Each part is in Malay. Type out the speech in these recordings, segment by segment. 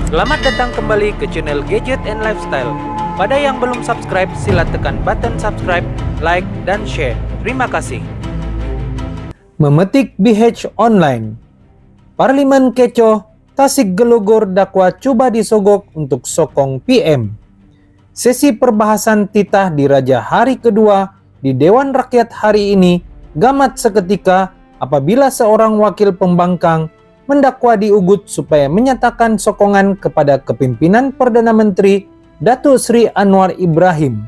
Selamat datang kembali ke channel Gadget and Lifestyle. Pada yang belum subscribe, sila tekan button subscribe, like, dan share. Terima kasih. Memetik BH online. Parlimen kecoh, Tasikgelogor dakwa coba disogok untuk sokong PM. Sesi perbahasan titah di Raja hari kedua di Dewan Rakyat hari ini gamat seketika apabila seorang wakil pembangkang mendakwa di Ubud supaya menyatakan sokongan kepada kepimpinan Perdana Menteri Datuk Seri Anwar Ibrahim.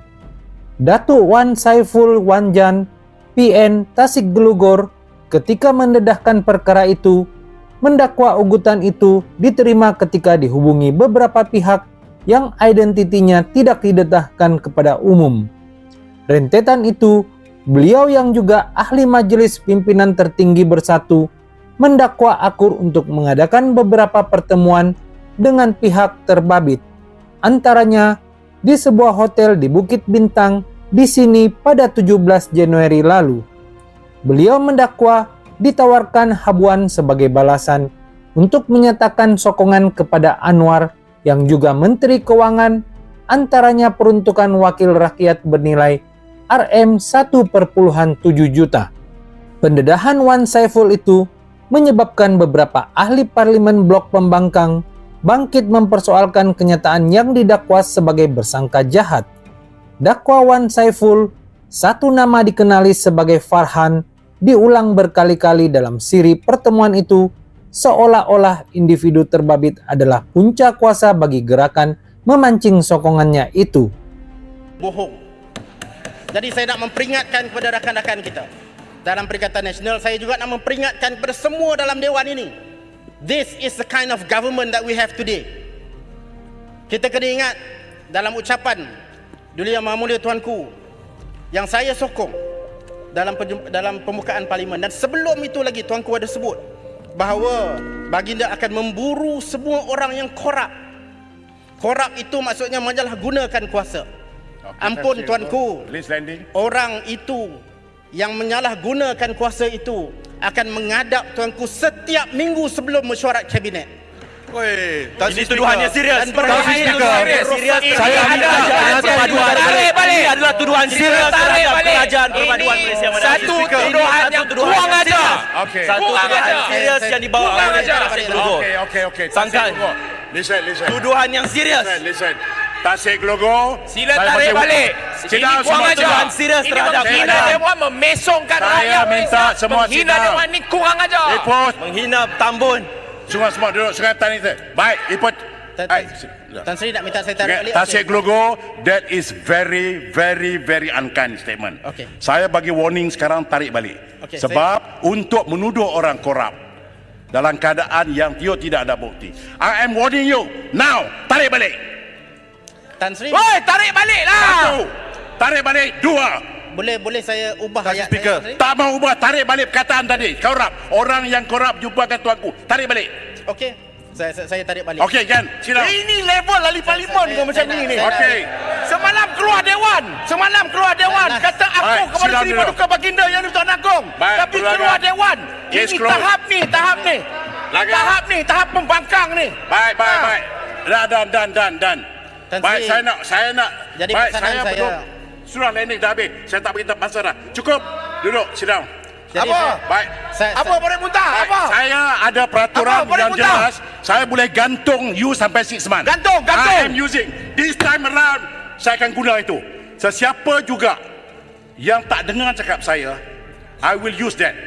Datuk Wan Saiful Wanjan, PN Tasikgelogor, ketika mendedahkan perkara itu, mendakwa ugutan itu diterima ketika dihubungi beberapa pihak yang identitinya tidak didedahkan kepada umum. Rentetan itu, beliau yang juga ahli Majelis Pimpinan Tertinggi Bersatu mendakwa Akur untuk mengadakan beberapa pertemuan dengan pihak terbabit, antaranya di sebuah hotel di Bukit Bintang di sini pada 17 Januari lalu. Beliau mendakwa ditawarkan habuan sebagai balasan untuk menyatakan sokongan kepada Anwar yang juga Menteri Keuangan, antaranya peruntukan wakil rakyat bernilai Rm 1,7 juta. Pendedahan Wan Saiful itu menyebabkan beberapa ahli parlimen blok pembangkang bangkit mempersoalkan kenyataan yang didakwa sebagai bersangka jahat. Dakwa Wan Saiful, satu nama dikenali sebagai Farhan, diulang berkali-kali dalam siri pertemuan itu, seolah-olah individu terbabit adalah puncak kuasa bagi gerakan memancing sokongannya itu. Bohong. Jadi saya nak memperingatkan kepada rakan-rakan kita dalam Perikatan Nasional, saya juga nak memperingatkan kepada semua dalam Dewan ini. This is the kind of government that we have today. Kita kena ingat dalam ucapan Duli Yang Maha Mulia Tuanku yang saya sokong dalam pembukaan parlimen, dan sebelum itu lagi Tuanku ada sebut bahawa baginda akan memburu semua orang yang korup. Korup itu maksudnya menyalahgunakan kuasa. Ampun Tuanku, orang itu yang menyalahgunakan kuasa itu akan menghadap Tuanku setiap minggu sebelum mesyuarat kabinet. Ini tuduhannya serius. Dan berbahaya serius. Saya minta perpaduan. Ini adalah tuduhan serius terhadap kerajaan perpaduan Malaysia. Satu tuduhan yang kurang aja. Satu tuduhan serius yang dibawa oleh Tasikgelogor. Okey. Sangkan. Listen. Tuduhan yang serius. Listen. Tasikgelogor. Sila tarik balik. Ini kurang aja. Serius terhadap menghina Dewan, memesongkan rakyat. Saya minta semua menghina Dewan ni kurang aja. Iput. Menghina Tambun. Semua duduk sekatan itu. Baik, Iput. Tan Sri nak minta saya tarik balik. Tasikgelogor, that is very unkind statement. Okay. Saya bagi warning sekarang, tarik balik. Okay, Sebab untuk menuduh orang korup dalam keadaan yang tidak ada bukti. I am warning you now, tarik balik. Tan Sri, Woi, tarik balik lah. Satu, tarik balik. Dua, boleh saya ubah ayat Speaker. saya? tak mau ubah, tarik balik perkataan tadi. Korup, orang yang korup jumpakan tuanku. Tarik balik. Okey, saya tarik balik. Okey kan, sila. Ini level ahli parlimen ke macam ni? Okey. Semalam keluar Dewan. Kata aku Baik, kepada silakan Seri dulu. Paduka Baginda yang di Tuan Agong. Baik, Tapi keluarga. keluar Dewan. Case Ini closed. tahap ni. Tahap pembangkang ni. Baik. Dan. Tan Baik, Sri, saya nak. jadi Baik, pesanan saya- belum. Surah landing dah habis. Saya tak beritahu masa dah. Cukup. Duduk, sit down. jadi Apa? Baik. Apa boleh muntah? Baik, Apa? saya ada peraturan Apa? Boleh yang muntah? jelas. Saya boleh gantung you sampai 6 months. Gantung. I am using. This time around, saya akan guna itu. Sesiapa juga yang tak dengar cakap saya, I will use that.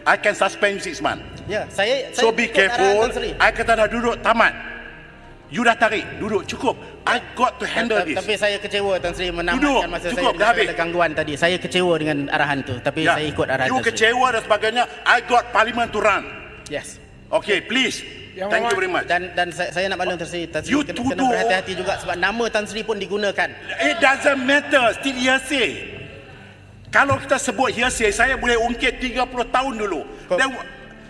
I can suspend you 6 months. Ya, saya So be ikut arahan careful. Tan Sri. I kata dah duduk, tamat. You dah tarik, duduk, cukup. I got to handle this. Tapi saya kecewa Tan Sri Duduk, menamatkan masa cukup, saya dah habis. dengan ada gangguan tadi. Saya kecewa dengan arahan tu, tapi saya ikut arahan You Tan Sri. kecewa dan sebagainya. I got parliament to run. Yes. Okay, please. Thank you very much. Dan saya nak maklum Tan Sri You kena tuduh- berhati-hati juga sebab nama Tan Sri pun digunakan. It doesn't matter, still hearsay. Kalau kita sebut hearsay, saya boleh ungkit 30 tahun dulu. Kau- Dan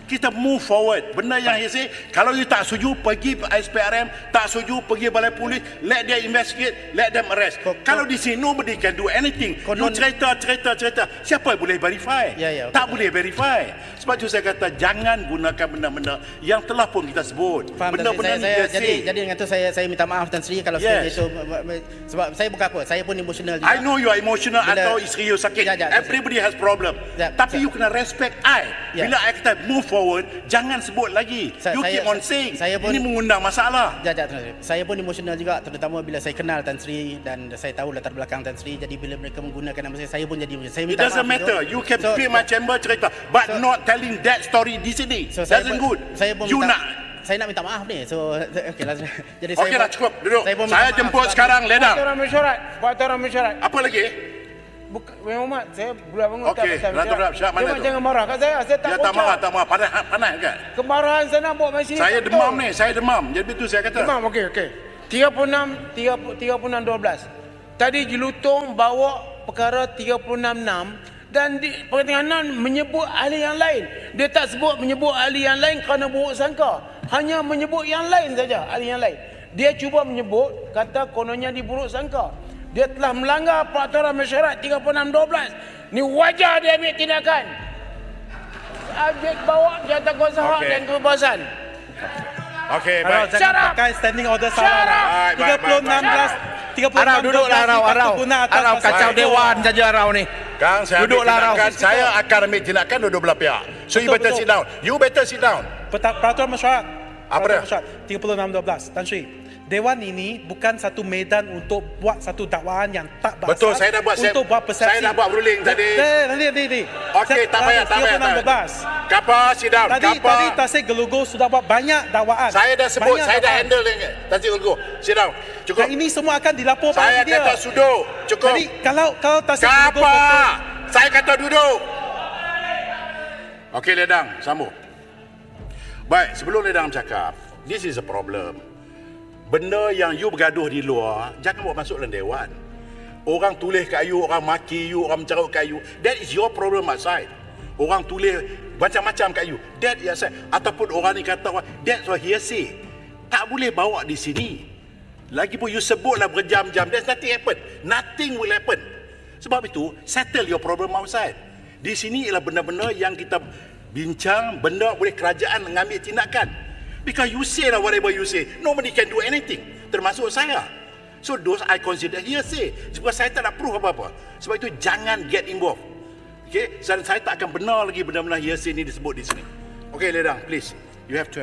Kita move forward. Benda yang hearsay, kalau you tak setuju, pergi SPRM, tak setuju, pergi balai polis, let them investigate, let them arrest. Kalau di sini, nobody can do anything. You cerita, siapa yang boleh verify? Tak boleh verify. Sebab itu saya kata, jangan gunakan benda-benda yang telah pun kita sebut. Faham, Benda-benda ni hearsay. jadi dengan tu saya minta maaf Tan Sri kalau sekiranya itu, sebab saya bukan apa, saya pun emosional juga. I know you are emotional atau isteri you sakit. Everybody has problem. Tapi you kena respect I. Bila I kata move forward, jangan sebut lagi. You keep on saying. Ini mengundang masalah. Saya pun emosional juga, terutama bila saya kenal Tan Sri dan saya tahu latar belakang Tan Sri. Jadi bila mereka menggunakan nama saya pun jadi emosional. Saya It minta doesn't maaf matter. You can be my chamber cerita, but not telling that story di sini. Doesn't good. You saya nak minta maaf ni. So okeylah. Jadi Okeylah, cukup. Duduk. Saya jemput sekarang, Ledang. Buat orang mesyuarat. Apa lagi? Muhammad, saya bulan bangun Okey, Datuk Rab, syarat mana tu? Jangan marah kat saya tak Ya, tak marah. Panas kan? Kemarahan saya nak bawa mesin. Saya demam ni, saya demam. Jadi itu saya kata. Demam, okey. 36-12. Tadi Jelutong bawa perkara 36-6 dan di pertengahan menyebut ahli yang lain. Dia tak sebut menyebut ahli yang lain kerana buruk sangka. Hanya menyebut yang lain saja, ahli yang lain. Dia cuba menyebut kata kononnya diburuk sangka. Dia telah melanggar peraturan mesyuarat 36-12. Ni wajar dia ambil tindakan. Objek bawa jawatankuasa dan kebebasan. Okey, baik. Pakai standing order salah. 36 Arau duduklah Arau. Arau kacau dewan saja Arau ni. Kang, saya Duduklah, ambil tindakan. Rau. Saya akan ambil tindakan dua belah pihak. So you better sit down. You better sit down. Peraturan mesyuarat. Apa dia? 36-12. Tan Sri, Dewan ini bukan satu medan untuk buat satu dakwaan yang tak berasas. Betul, saya dah buat untuk buat persepsi. Saya dah buat ruling tadi. Nanti. Okey, tak payah. 36-12. Kapa, sit down. Tadi Tasik Gelugur sudah buat banyak dakwaan. Saya dah sebut, Banyak saya dah dakwaan. handle dengan Tasik Gelugur. Sit down. Cukup. Dan ini semua akan dilaporkan Saya dia. kata sudut. Cukup. Jadi kalau Tasik Gelugur Kapa. betul, Saya kata duduk. Okey, Ledang, sambung. Baik, sebelum Ledang cakap, this is a problem. Benda yang you bergaduh di luar, jangan bawa masuk dalam dewan. Orang tulis kat you, orang maki you, orang mencarut kat you. That is your problem outside. Orang tulis macam-macam kat you. That is outside. Ataupun orang ni kata, that's what hearsay. Tak boleh bawa di sini. Lagipun you sebutlah berjam-jam, there's nothing happen. Nothing will happen. Sebab itu, settle your problem outside. Di sini ialah benda-benda yang kita bincang, benda boleh kerajaan mengambil tindakan. Because you say lah whatever you say, nobody can do anything, termasuk saya. So those I consider hearsay. Sebab saya tak nak proof apa-apa. Sebab itu jangan get involved. Okay, dan saya tak akan benar lagi benda-benda hearsay ni disebut di sini. Okay, Ledang, please, you have to